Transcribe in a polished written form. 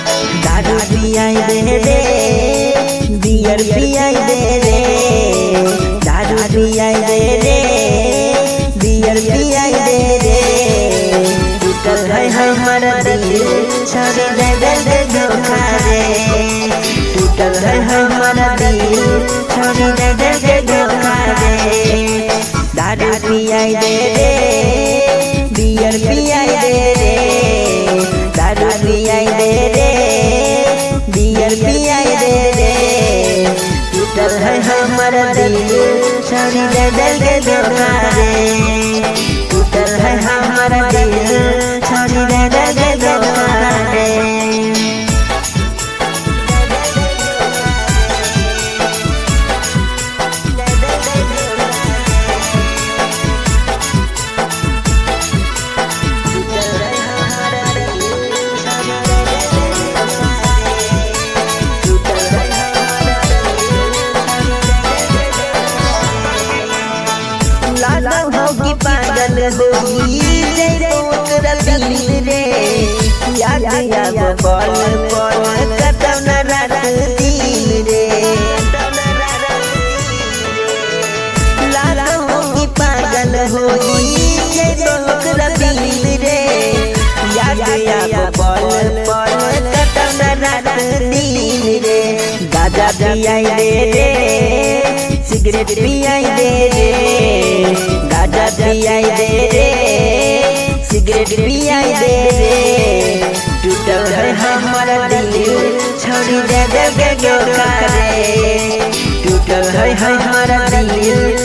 पियाई दे रे बियर पियाई दे रे दारू पियाई दे रे बियर पियाई दे रे टूटल है हमारा दिल छोड़ी दे दे दे धोखा रे टूटल है हमारा दिल छोड़ी दे दे दे धोखा रे दारू पियाई दे रे बियर पियाई दे रे दारू पियाई दे रे बियर पियाई दे रे टूटल है हमारा दिल छोड़ी दे दे दे धोखा रे टूटल है हमारा दिल छोड़ी दे दे दे धोखा रे लाला हो की पागल होगी तेरे ओकरा दिल रे याद आव पल पल कतौ न रात दिन रे लाला हो की पागल होगी तेरे ओकरा दिल रे याद आव पल पल कतौ न रात दिन रे गाजा पियाई दे रे सिगरेट पियाई दे रे गाजा पियाई दे रे सिगरेट पियाई दे रे टूटल है हमारा दिल छोड़ी दे दे धोखा रे टूटल है हमारा दिल।